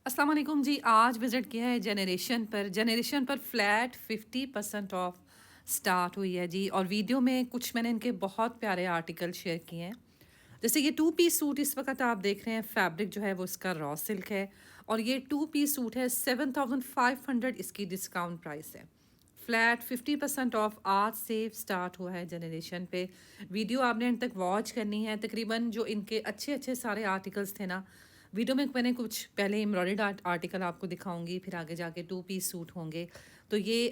अस्सलाम वालेकुम जी। आज विज़िट किया है जनरेशन पर फ्लैट 50% ऑफ स्टार्ट हुई है जी। और वीडियो में कुछ मैंने इनके बहुत प्यारे आर्टिकल शेयर किए हैं। जैसे ये टू पीस सूट इस वक्त आप देख रहे हैं, फैब्रिक जो है वो इसका रॉ सिल्क है। और ये टू पीस सूट है, 7500 इसकी डिस्काउंट प्राइस है। फ्लैट 50% ऑफ आज से स्टार्ट हुआ है जनरेशन पे। वीडियो आपने एंड तक वॉच करनी है। तकरीबन जो इनके अच्छे अच्छे सारे आर्टिकल्स थे ना, वीडियो में मैंने कुछ पहले एम्ब्रॉयडर्ड आर्टिकल आपको दिखाऊंगी, फिर आगे जाके टू पीस सूट होंगे। तो ये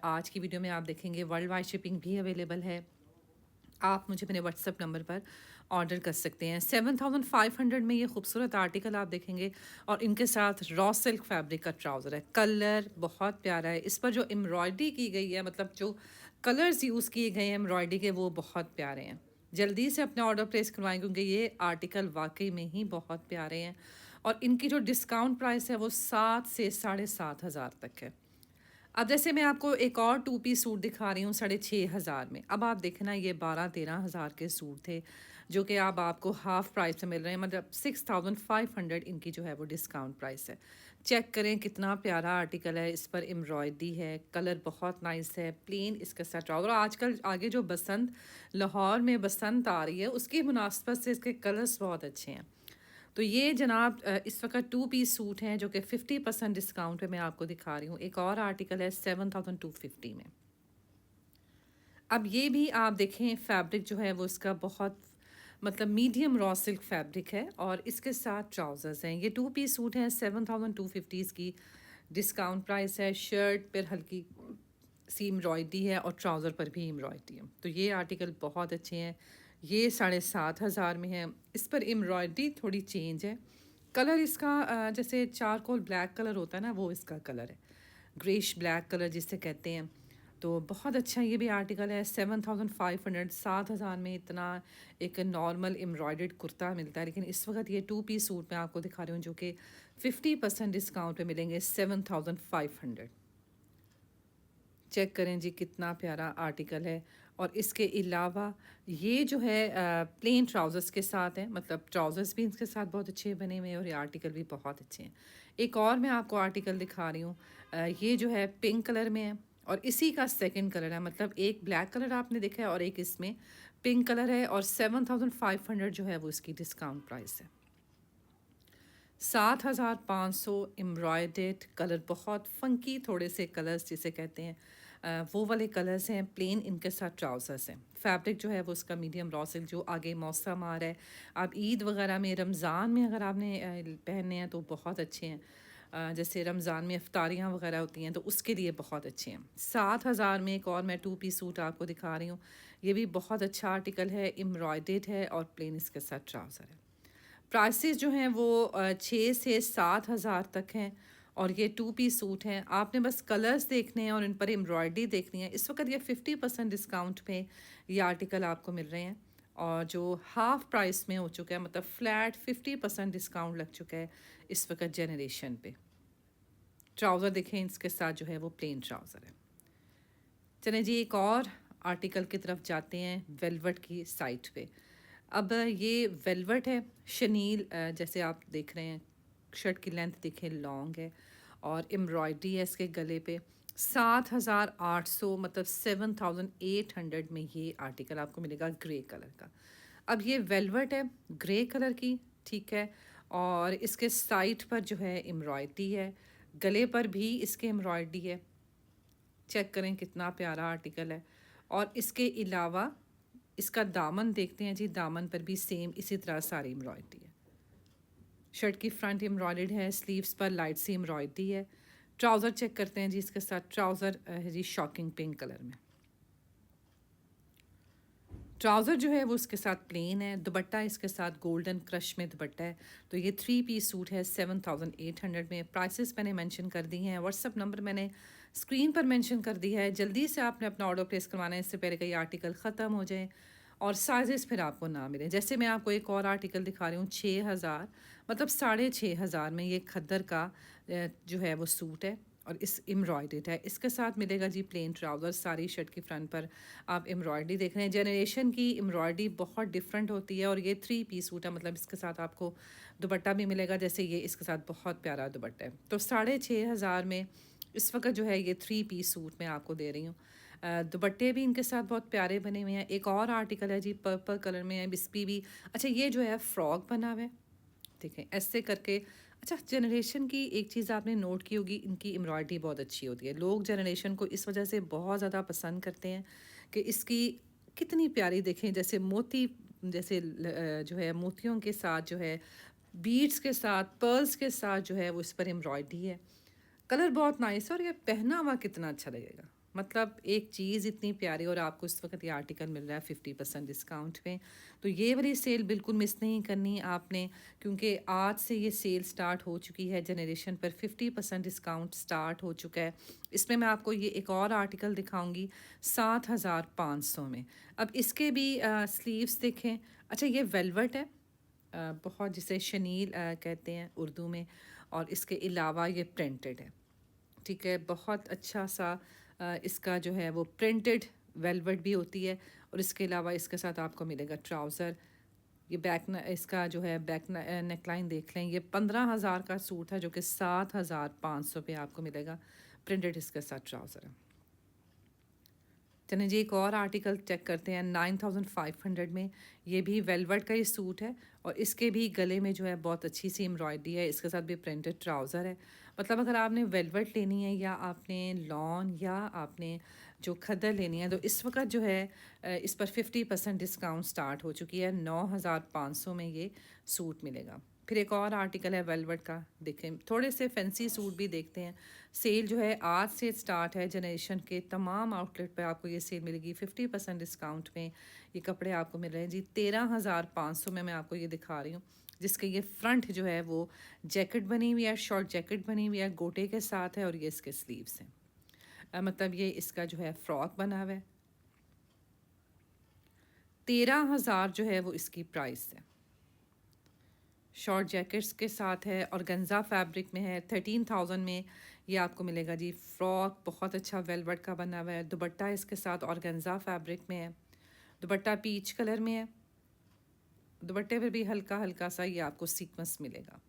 आज की वीडियो में आप देखेंगे वर्ल्ड वाइड शिपिंग भी अवेलेबल है। आप मुझे मेरे व्हाट्सएप नंबर पर ऑर्डर कर सकते हैं। 7500 में ये खूबसूरत आर्टिकल आप देखेंगे। और इनके साथ रॉ सिल्क फैब्रिक का ट्राउज़र है। कलर बहुत प्यारा है। इस पर जो एम्ब्रॉयडरी की गई है, मतलब जो कलर्स यूज़ किए गए हैं एम्ब्रॉयडरी के, वो बहुत प्यारे हैं। जल्दी से अपने ऑर्डर प्लेस करवाएं क्योंकि ये आर्टिकल वाकई में ही बहुत प्यारे हैं। और इनकी जो डिस्काउंट प्राइस है वो 7 से 7,500 तक है। अब जैसे मैं आपको एक और टू पीस सूट दिखा रही हूँ 6,500 में। अब आप देखना, ये 12-13 हज़ार के सूट थे जो कि अब आपको हाफ प्राइस में मिल रहे हैं, मतलब 6,500 इनकी जो है वो डिस्काउंट प्राइस है। चेक करें कितना प्यारा आर्टिकल है। इस पर एम्ब्रॉयडरी है, कलर बहुत नाइस है, प्लेन इसके साथ ट्राउजर। और आजकल आगे जो बसंत, लाहौर में बसंत आ रही है, उसकी मुनासबत से इसके कलर्स बहुत अच्छे हैं। तो ये जनाब इस वक्त टू पीस सूट हैं जो कि 50% डिस्काउंट पे मैं आपको दिखा रही हूँ। एक और आर्टिकल है 7,250 में। अब ये भी आप देखें, फैब्रिक जो है वो इसका बहुत, मतलब मीडियम रॉ सिल्क फैब्रिक है। और इसके साथ ट्राउजर्स हैं। ये टू पीस सूट हैं, 7,250 की डिस्काउंट प्राइस है। शर्ट पर हल्की सी एम्ब्रॉयडरी है और ट्राउज़र पर भी एम्ब्रॉयडरी है। तो ये आर्टिकल बहुत अच्छे हैं। ये 7,500 में है। इस पर एम्ब्रॉयडरी थोड़ी चेंज है। कलर इसका जैसे चारकोल ब्लैक कलर होता है ना, वो इसका कलर है। ग्रेश ब्लैक कलर जिसे कहते हैं। तो बहुत अच्छा ये भी आर्टिकल है। 7,500, 7,000 में इतना एक नॉर्मल एम्ब्रॉयडर्ड कुर्ता मिलता है। लेकिन इस वक्त ये टू पीस सूट मैं आपको दिखा रही हूँ जो कि 50% डिस्काउंट पे मिलेंगे, 7,500। चेक करें जी कितना प्यारा आर्टिकल है। और इसके अलावा ये जो है प्लेन ट्राउज़र्स के साथ है, मतलब ट्राउज़र्स भी इसके साथ बहुत अच्छे बने हुए हैं और ये आर्टिकल भी बहुत अच्छे हैं। एक और मैं आपको आर्टिकल दिखा रही हूँ। ये जो है पिंक कलर में है और इसी का सेकंड कलर है। मतलब एक ब्लैक कलर आपने देखा है और एक इसमें पिंक कलर है। और 7,500 जो है वो इसकी डिस्काउंट प्राइस है। 7,500 एम्ब्रॉयडेड कलर, बहुत फंकी थोड़े से कलर्स जिसे कहते हैं, वो वाले कलर्स हैं। प्लेन इनके साथ ट्राउजर्स हैं। फैब्रिक जो है वो उसका मीडियम रॉ सिल्क। जो आगे मौसम आ रहा है, आप ईद वगैरह में, रमज़ान में अगर आपने पहनने हैं तो बहुत अच्छे हैं। जैसे रमज़ान में इफ्तारियाँ वगैरह होती हैं तो उसके लिए बहुत अच्छे हैं। 7,000 में एक और मैं टू पीस सूट आपको दिखा रही हूँ। ये भी बहुत अच्छा आर्टिकल है, एम्ब्रॉयडेड है और प्लेन इसके साथ ट्राउज़र है। प्राइसेस जो हैं वो 6 से 7 हज़ार तक हैं। और ये टू पीस सूट हैं। आपने बस कलर्स देखने हैं और इन पर एम्ब्रॉयडरी देखनी है। इस वक्त ये 50% डिस्काउंट पे ये आर्टिकल आपको मिल रहे हैं। और जो हाफ प्राइस में हो चुका है, मतलब फ्लैट 50% डिस्काउंट लग चुका है इस वक्त जनरेशन पे। ट्राउज़र देखें, इसके साथ जो है वो प्लेन ट्राउज़र है। चलें जी, एक और आर्टिकल की तरफ जाते हैं, वेलवेट की साइट पे। अब ये वेलवेट है, शनील जैसे आप देख रहे हैं। शर्ट की लेंथ देखें, लॉन्ग है और एम्ब्रॉयडरी है इसके गले पे। 7,800, मतलब 7,800 में ये आर्टिकल आपको मिलेगा ग्रे कलर का। अब ये वेलवेट है ग्रे कलर की, ठीक है। और इसके साइड पर जो है एम्ब्रॉयडरी है, गले पर भी इसके एम्ब्रॉयडरी है। चेक करें कितना प्यारा आर्टिकल है। और इसके अलावा इसका दामन देखते हैं जी। दामन पर भी सेम इसी तरह सारी एम्ब्रॉयडरी है। शर्ट की फ्रंट एम्ब्रॉयडर्ड है, स्लीव्स पर लाइट सी एम्ब्रॉयडरी है। ट्राउज़र चेक करते हैं जी। इसके साथ ट्राउज़र है जी शॉकिंग पिंक कलर में। ट्राउज़र जो है वो इसके साथ प्लेन है। दुपट्टा इसके साथ गोल्डन क्रश में दुपट्टा है। तो ये थ्री पीस सूट है 7,800 में। प्राइसेस मैंने मेंशन कर दी हैं। व्हाट्सअप नंबर मैंने स्क्रीन पर मेंशन कर दिया है। जल्दी से आपने अपना ऑर्डर प्लेस करवाना है, इससे पहले कई आर्टिकल ख़त्म हो जाए और साइजेस फिर आपको ना मिले। जैसे मैं आपको एक और आर्टिकल दिखा रही हूँ, 6,000, मतलब 6,500 में ये खद्दर का जो है वो सूट है। और इस एम्ब्रॉयडर्ड है। इसके साथ मिलेगा जी प्लेन ट्राउज़र। सारी शर्ट की फ्रंट पर आप एम्ब्रॉयडरी देख रहे हैं। जनरेशन की एम्ब्रॉयडरी बहुत डिफरेंट होती है। और ये थ्री पीस सूट है, मतलब इसके साथ आपको दुपट्टा भी मिलेगा, जैसे ये इसके साथ बहुत प्यारा दुपट्टा है। तो 6,500 में इस वक्त जो है ये 3 पीस सूट मैं आपको दे रही हूँ। दुपट्टे भी इनके साथ बहुत प्यारे बने हुए हैं। एक और आर्टिकल है जी, पर्पल कलर में है, इस पर भी अच्छा ये जो है फ्रॉक बना हुआ है, ठीक है, ऐसे करके। अच्छा, जनरेशन की एक चीज़ आपने नोट की होगी, इनकी एम्ब्रॉयडरी बहुत अच्छी होती है। लोग जनरेशन को इस वजह से बहुत ज़्यादा पसंद करते हैं कि इसकी कितनी प्यारी, देखें जैसे मोती, जैसे जो है मोतियों के साथ जो है, बीड्स के साथ, पर्ल्स के साथ जो है वो इस पर एम्ब्रॉयडरी है। कलर बहुत नाइस है और ये पहना हुआ कितना अच्छा लगेगा। मतलब एक चीज़ इतनी प्यारी, और आपको इस वक्त ये आर्टिकल मिल रहा है 50% डिस्काउंट में। तो ये वाली सेल बिल्कुल मिस नहीं करनी आपने, क्योंकि आज से ये सेल स्टार्ट हो चुकी है। जनरेशन पर 50% डिस्काउंट स्टार्ट हो चुका है। इसमें मैं आपको ये एक और आर्टिकल दिखाऊंगी 7,500 में। अब इसके भी स्लीव्स देखें। अच्छा, ये वेलवेट है, बहुत, जिसे शनील कहते हैं उर्दू में, और इसके अलावा ये प्रिंटेड है, ठीक है। बहुत अच्छा सा इसका जो है वो प्रिंटेड वेलवेट भी होती है। और इसके अलावा इसके साथ आपको मिलेगा ट्राउज़र। ये इसका जो है बैक नेकलाइन देख लें। ये 15,000 का सूट है, जो कि 7,500 पे आपको मिलेगा। प्रिंटेड इसके साथ ट्राउज़र है। चलें जी, एक और आर्टिकल चेक करते हैं 9,500 में। ये भी वेलवेट का ही सूट है, और इसके भी गले में जो है बहुत अच्छी सी एम्ब्रॉयडरी है। इसके साथ भी प्रिंटेड ट्राउज़र है। मतलब अगर आपने वेलवेट लेनी है, या आपने लॉन, या आपने जो खद्दर लेनी है, तो इस वक्त जो है इस पर 50% डिस्काउंट स्टार्ट हो चुकी है। 9,500 में ये सूट मिलेगा। फिर एक और आर्टिकल है वेलवेट का, देखें थोड़े से फैंसी सूट भी देखते हैं। सेल जो है आज से स्टार्ट है। जनरेशन के तमाम आउटलेट पे आपको ये सेल मिलेगी 50% डिस्काउंट में। ये कपड़े आपको मिल रहे हैं जी 13,500 में। मैं आपको ये दिखा रही हूँ, जिसके ये फ्रंट जो है वो जैकेट बनी हुई है, शॉर्ट जैकेट बनी हुई है, गोटे के साथ है, और ये इसके स्लीव्स हैं। मतलब ये इसका जो है फ्रॉक बना हुआ है। 13,000 जो है वो इसकी प्राइस है। शॉर्ट जैकेट्स के साथ है, और गंजा फैब्रिक में है। 13,000 में ये आपको मिलेगा जी। फ्रॉक बहुत अच्छा वेलवेट का बना हुआ है। दुपट्टा इसके साथ और गंजा फैब्रिक में है। दुपट्टा पीच कलर में है। दुपट्टे पर भी हल्का हल्का सा ये आपको सीक्वेंस मिलेगा।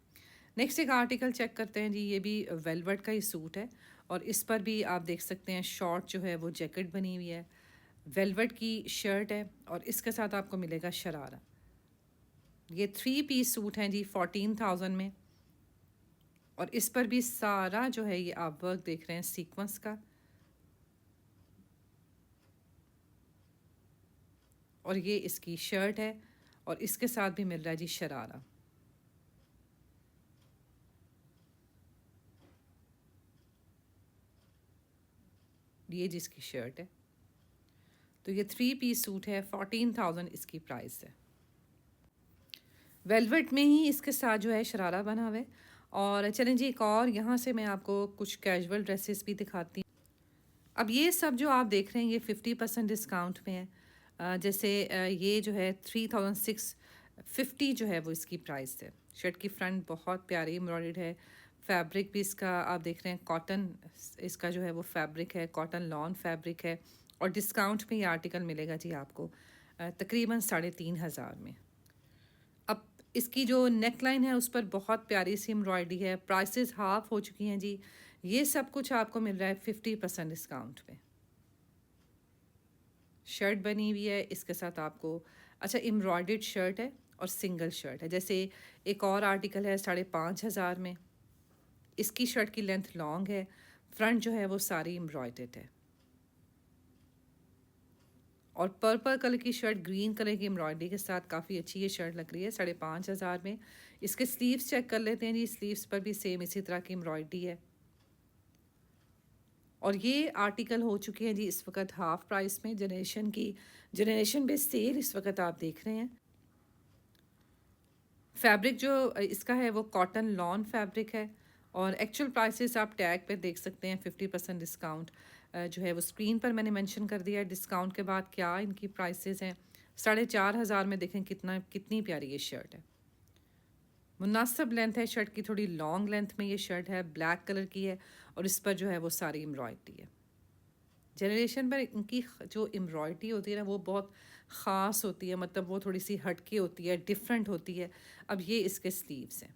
नेक्स्ट एक आर्टिकल चेक करते हैं जी। ये भी वेलवेट का ही सूट है, और इस पर भी आप देख सकते हैं शॉर्ट जो है वो जैकेट बनी हुई है। वेलवेट की शर्ट है, और इसके साथ आपको मिलेगा शरारा। ये 3 पीस सूट हैं जी 14,000 में। और इस पर भी सारा जो है ये आप वर्क देख रहे हैं सीक्वेंस का। और ये इसकी शर्ट है, और इसके साथ भी मिल रहा है जी शरारा। ये जिसकी शर्ट है। तो ये 3 पीस सूट है, 14,000 इसकी प्राइस है। वेलवेट में ही इसके साथ जो है शरारा बना हुआ है। और चलें जी, एक और यहाँ से मैं आपको कुछ कैजुअल ड्रेसेस भी दिखाती हूँ। अब ये सब जो आप देख रहे हैं ये 50% डिस्काउंट में है। जैसे ये जो है 3,650 जो है वो इसकी प्राइस है। शर्ट की फ्रंट बहुत प्यारी एम्ब्रॉयडर्ड है। फैब्रिक भी इसका आप देख रहे हैं कॉटन, इसका जो है वो फैब्रिक है, कॉटन लॉन फैब्रिक है। और डिस्काउंट में ये आर्टिकल मिलेगा जी आपको तकरीबन 3,500 में। अब इसकी जो नेक लाइन है उस पर बहुत प्यारी सी एम्ब्रॉयडरी है। प्राइसेस हाफ हो चुकी हैं जी। ये सब कुछ आपको मिल रहा है 50% डिस्काउंट पे। शर्ट बनी हुई है इसके साथ आपको। अच्छा, एम्ब्रॉयडर्ड शर्ट है और सिंगल शर्ट है। जैसे एक और आर्टिकल है 5,500 में। इसकी शर्ट की लेंथ लॉन्ग है, फ्रंट जो है वो सारी एम्ब्रॉयडर्ड है। और पर्पल कलर की शर्ट ग्रीन कलर की एम्ब्रॉयडरी के साथ काफ़ी अच्छी ये शर्ट लग रही है 5,500 में। इसके स्लीव्स चेक कर लेते हैं जी। स्लीव्स पर भी सेम इसी तरह की एम्ब्रॉयडरी है। और ये आर्टिकल हो चुके हैं जी इस वक्त हाफ प्राइस में। जनरेशन बेस्ड सेल इस वक्त आप देख रहे हैं। फैब्रिक जो इसका है वो कॉटन लॉन फैब्रिक है। और एक्चुअल प्राइसेस आप टैग पे देख सकते हैं। 50% डिस्काउंट जो है वो स्क्रीन पर मैंने मेंशन कर दिया है। डिस्काउंट के बाद क्या इनकी प्राइसेस हैं। 4,500 में देखें कितनी प्यारी ये शर्ट है। मुनासिब लेंथ है शर्ट की, थोड़ी लॉन्ग लेंथ में ये शर्ट है, ब्लैक कलर की है। और इस पर जो है वो सारी एम्ब्रॉयडरी है। जनरेशन पर इनकी जो एम्ब्रॉयडरी होती है ना वो बहुत ख़ास होती है, मतलब वो थोड़ी सी हटके होती है, डिफरेंट होती है। अब ये इसके स्लीव्स हैं।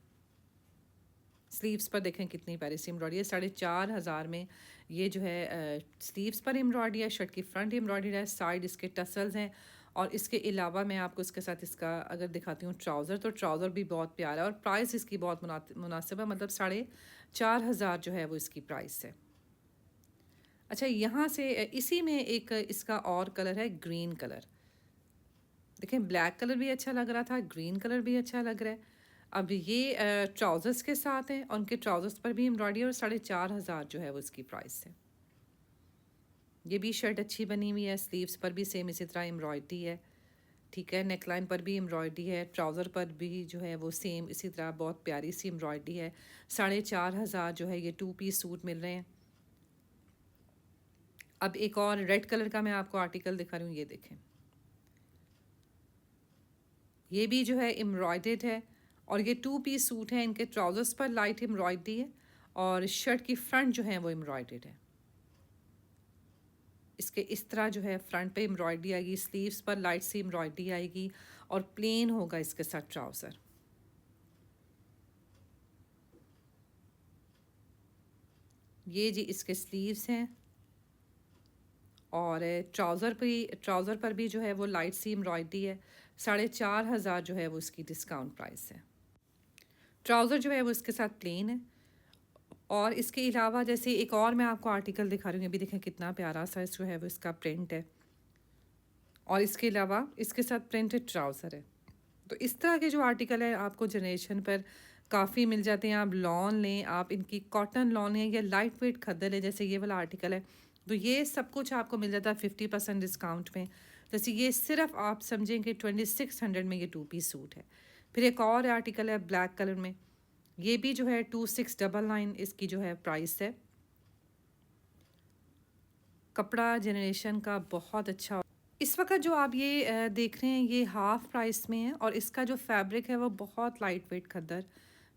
स्लीव्स पर देखें कितनी प्यारी सी एम्ब्रॉयडरी है। 4,500 में ये जो है स्लीव्स पर एम्ब्रॉयडरी है, शर्ट की फ्रंट एम्ब्रॉयडरी है, साइड इसके टसल्स हैं। और इसके अलावा मैं आपको इसके साथ इसका अगर दिखाती हूँ ट्राउज़र, तो ट्राउज़र भी बहुत प्यारा है और प्राइस इसकी बहुत मुनासिब है, मतलब 4,500 जो है वो इसकी प्राइस है। अच्छा, यहाँ से इसी में एक इसका और कलर है ग्रीन कलर। देखें ब्लैक कलर भी अच्छा लग रहा था, ग्रीन कलर भी अच्छा लग रहा है। अब ये ट्राउज़र्स के साथ हैं और उनके ट्राउज़र्स पर भी एम्ब्रॉयडरी और 4,500 जो है वो इसकी प्राइस है। ये भी शर्ट अच्छी बनी हुई है, स्लीव्स पर भी सेम इसी तरह एम्ब्रॉयडरी है, ठीक है। नेकलाइन पर भी एम्ब्रॉयडरी है, ट्राउज़र पर भी जो है वो सेम इसी तरह बहुत प्यारी सी एम्ब्रॉयडरी है। 4,500 जो है ये 2 पीस सूट मिल रहे हैं। अब एक और रेड कलर का मैं आपको आर्टिकल दिखा रही हूँ, ये देखें। ये भी जो है एम्ब्रॉयडर्ड है और ये 2 पीस सूट है। इनके ट्राउज़र्स पर लाइट एम्ब्रॉयडरी है और शर्ट की फ्रंट जो है वो एम्ब्रॉयडर्ड है। इसके इस तरह जो है फ्रंट पे एम्ब्रॉयडरी आएगी, स्लीव्स पर लाइट सी एम्ब्रॉयडरी आएगी और प्लेन होगा इसके साथ ट्राउज़र। ये जी इसके स्लीव्स हैं और ट्राउज़र पर भी जो है वो लाइट सी एम्ब्रॉयडरी है। 4,500 जो है वो इसकी डिस्काउंट प्राइस है। ट्राउज़र जो है वो इसके साथ प्लेन है। और इसके अलावा जैसे एक और मैं आपको आर्टिकल दिखा रही हूँ, अभी देखें कितना प्यारा सा जो है वो इसका प्रिंट है और इसके अलावा इसके साथ प्रिंटेड ट्राउज़र है। तो इस तरह के जो आर्टिकल है आपको जनरेशन पर काफ़ी मिल जाते हैं। आप लॉन लें, आप इनकी कॉटन लॉन लें या लाइट वेट खद्दर है, जैसे ये वाला आर्टिकल है, तो ये सब कुछ आपको मिल जाता है 50% डिस्काउंट में। जैसे ये सिर्फ आप समझें कि 2600 में ये 2 पीस सूट है। फिर एक और आर्टिकल है ब्लैक कलर में, ये भी जो है 2699 इसकी जो है प्राइस है। कपड़ा जनरेशन का बहुत अच्छा। इस वक्त जो आप ये देख रहे हैं ये हाफ प्राइस में है और इसका जो फैब्रिक है वो बहुत लाइट वेट खद्दर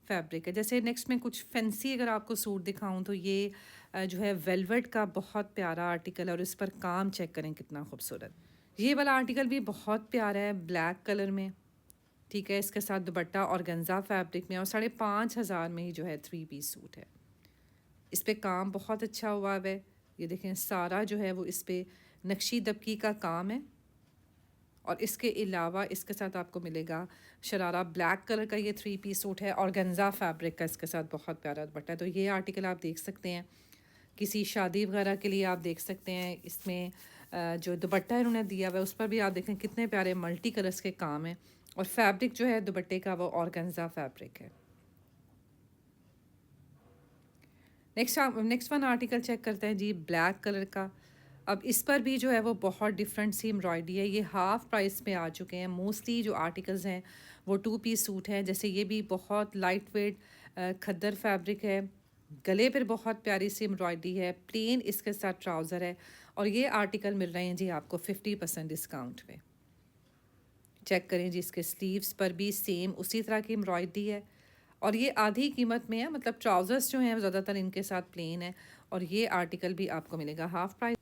फैब्रिक है। जैसे नेक्स्ट में कुछ फैंसी अगर आपको सूट दिखाऊं तो ये जो है वेलवेट का बहुत प्यारा आर्टिकल है और इस पर काम चेक करें कितना खूबसूरत। ये वाला आर्टिकल भी बहुत प्यारा है ब्लैक कलर में, ठीक है। इसके साथ दुपट्टा और गंजा फैब्रिक में और 5,500 में ही जो है 3 पीस सूट है। इस पे काम बहुत अच्छा हुआ है। ये देखें सारा जो है वो इस पे नक्शी दबकी का काम है और इसके अलावा इसके साथ आपको मिलेगा शरारा ब्लैक कलर का ये 3 पीस सूट है और गंजा फैब्रिक का इसके साथ बहुत प्यारा दुपट्टा है। तो ये आर्टिकल आप देख सकते हैं, किसी शादी वगैरह के लिए आप देख सकते हैं। इसमें जो दुपट्टा इन्होंने दिया हुआ है उस पर भी आप देखें कितने प्यारे मल्टी कलर्स के काम है और फैब्रिक जो है दुपट्टे का वो ऑर्गेन्जा फैब्रिक है। नेक्स्ट वन आर्टिकल चेक करते हैं जी, ब्लैक कलर का। अब इस पर भी जो है वो बहुत डिफरेंट सी एम्ब्रॉयडरी है। ये हाफ़ प्राइस में आ चुके हैं। मोस्टली जो आर्टिकल्स हैं वो 2 पीस सूट हैं। जैसे ये भी बहुत लाइट वेट खद्दर फैब्रिक है, गले पर बहुत प्यारी सी एम्ब्रॉयडरी है, प्लेन इसके साथ ट्राउज़र है और ये आर्टिकल मिल रहे हैं जी आपको 50% डिस्काउंट में। चेक करें जी, इसके स्लीव्स पर भी सेम उसी तरह की एम्ब्रॉयडरी है और ये आधी कीमत में है, मतलब ट्राउज़र्स जो हैं ज़्यादातर इनके साथ प्लेन है और ये आर्टिकल भी आपको मिलेगा हाफ़ प्राइस।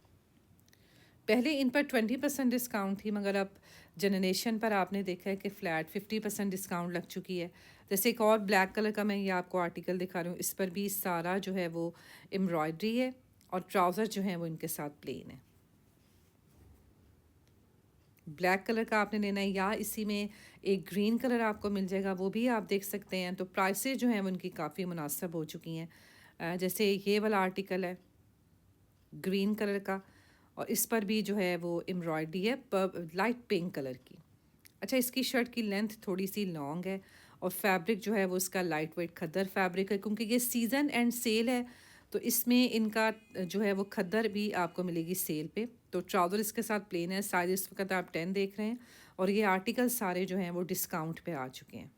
पहले इन पर 20% डिस्काउंट थी, मगर अब जनरेशन पर आपने देखा है कि फ़्लैट 50% डिस्काउंट लग चुकी है। जैसे एक और ब्लैक कलर का मैं ये आपको आर्टिकल दिखा रही हूँ, इस पर भी सारा जो है वो एम्ब्रॉयडरी है और ट्राउज़र जो हैं वो इनके साथ प्लेन है। ब्लैक कलर का आपने लेना है या इसी में एक ग्रीन कलर आपको मिल जाएगा, वो भी आप देख सकते हैं। तो प्राइसेस जो हैं वो उनकी काफ़ी मुनासिब हो चुकी हैं। जैसे ये वाला आर्टिकल है ग्रीन कलर का और इस पर भी जो है वो एम्ब्रॉयडरी है लाइट पिंक कलर की। अच्छा, इसकी शर्ट की लेंथ थोड़ी सी लॉन्ग है और फैब्रिक जो है वो इसका लाइट वेट खद्दर फैब्रिक है, क्योंकि ये सीज़न एंड सेल है तो इसमें इनका जो है वो खद्दर भी आपको मिलेगी सेल पे। तो ट्राउज़र इसके साथ प्लेन है। साइज इस वक्त आप 10 देख रहे हैं और ये आर्टिकल सारे जो हैं वो डिस्काउंट पे आ चुके हैं,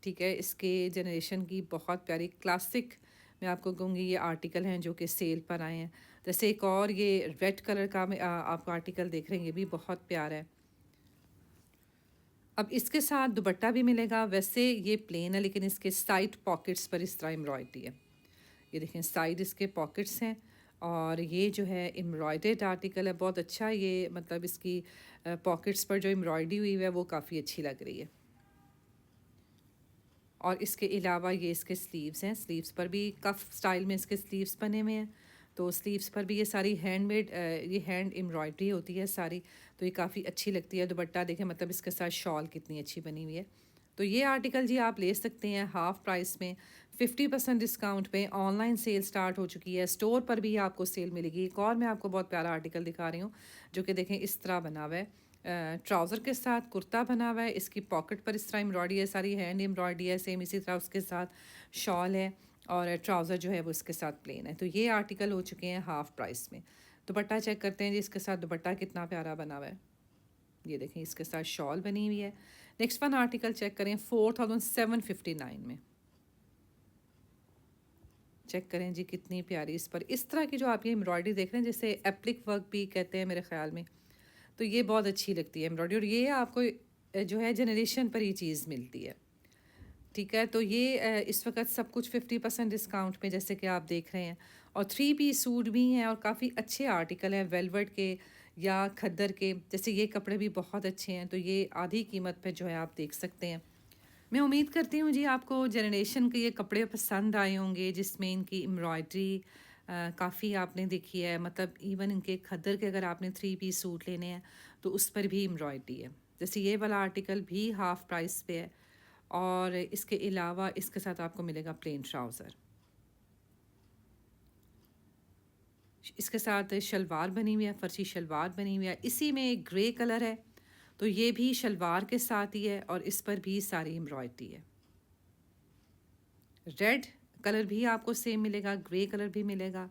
ठीक है। इसके जनरेशन की बहुत प्यारी क्लासिक मैं आपको कहूँगी ये आर्टिकल हैं जो कि सेल पर आए हैं। जैसे एक और ये रेड कलर का आपको आर्टिकल देख रहे हैं, ये भी बहुत प्यारा है। अब इसके साथ दुपट्टा भी मिलेगा। वैसे ये प्लेन है लेकिन इसके साइड पॉकेट्स पर इस तरह एम्ब्रॉयडरी है। ये देखें साइड इसके पॉकेट्स हैं और ये जो है एम्ब्रॉयडर्ड आर्टिकल है, बहुत अच्छा ये, मतलब इसकी पॉकेट्स पर जो एम्ब्रॉयडरी हुई है वो काफ़ी अच्छी लग रही है। और इसके अलावा ये इसके स्लीव्स हैं, स्लीव्स पर भी कफ स्टाइल में इसके स्लीव्स बने हुए हैं। तो स्लीव्स पर भी ये सारी हैंडमेड, ये हैंड एम्ब्रॉयडरी होती है सारी, तो ये काफ़ी अच्छी लगती है। दुपट्टा देखें, मतलब इसके साथ शॉल कितनी अच्छी बनी हुई है। तो ये आर्टिकल जी आप ले सकते हैं हाफ़ प्राइस में, 50% डिस्काउंट पे। ऑनलाइन सेल स्टार्ट हो चुकी है, स्टोर पर भी आपको सेल मिलेगी। एक और मैं आपको बहुत प्यारा आर्टिकल दिखा रही हूँ, जो कि देखें इस तरह बना हुआ है, ट्राउज़र के साथ कुर्ता बना हुआ है, इसकी पॉकेट पर इस तरह एम्ब्रॉयडरी है, सारी हैंड एम्ब्रॉयडरी है, सेम इसी तरह उसके साथ शॉल है, और ट्राउज़र जो है वो इसके साथ प्लेन है। तो ये आर्टिकल हो चुके हैं हाफ़ प्राइस में। दुपट्टा चेक करते हैं जी, इसके साथ दुपट्टा कितना प्यारा बना हुआ है, ये देखें इसके साथ शॉल बनी हुई है। नेक्स्ट वन आर्टिकल चेक करें 4759 में, चेक करें जी कितनी प्यारी इस पर इस तरह की जो आप ये एम्ब्रॉयडरी देख रहे हैं, जैसे एप्लिक वर्क भी कहते हैं मेरे ख्याल में, तो ये बहुत अच्छी लगती है एम्ब्रॉयडरी। और ये आपको जो है जनरेशन पर ये चीज़ मिलती है, ठीक है। तो ये इस वक्त सब कुछ 50% डिस्काउंट पे जैसे कि आप देख रहे हैं। और 3 पीस सूट भी हैं और काफ़ी अच्छे आर्टिकल हैं वेलवेट के या खद्दर के, जैसे ये कपड़े भी बहुत अच्छे हैं। तो ये आधी कीमत पे जो है आप देख सकते हैं। मैं उम्मीद करती हूँ जी आपको जनरेशन के ये कपड़े पसंद आए होंगे, जिसमें इनकी एम्ब्रॉयडरी काफ़ी आपने देखी है, मतलब इवन इनके खद्दर के अगर आपने 3 पीस सूट लेने हैं तो उस पर भी एम्ब्रॉयडरी है। जैसे ये वाला आर्टिकल भी हाफ़ प्राइस पे है, और इसके अलावा इसके साथ आपको मिलेगा प्लेन ट्राउज़र, इसके साथ शलवार बनी हुई है, फर्सी शलवार बनी हुई है, इसी में एक ग्रे कलर है, तो ये भी शलवार के साथ ही है और इस पर भी सारी एम्ब्रॉयडरी है। रेड कलर भी आपको सेम मिलेगा, ग्रे कलर भी मिलेगा,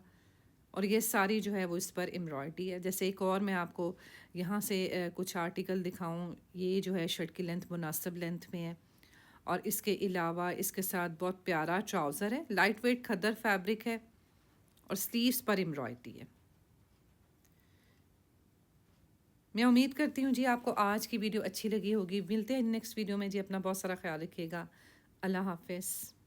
और ये सारी जो है वो इस पर एम्ब्रॉयडरी है। जैसे एक और मैं आपको यहाँ से कुछ आर्टिकल दिखाऊं, ये जो है शर्ट की लेंथ मुनासिब लेंथ में है, और इसके अलावा इसके साथ बहुत प्यारा ट्राउज़र है, लाइट वेट खद्दर फैब्रिक है, और स्लीव्स पर एम्ब्रॉयडरी है। मैं उम्मीद करती हूँ जी आपको आज की वीडियो अच्छी लगी होगी। मिलते हैं नेक्स्ट वीडियो में जी, अपना बहुत सारा ख्याल रखिएगा। अल्लाह हाफिज़।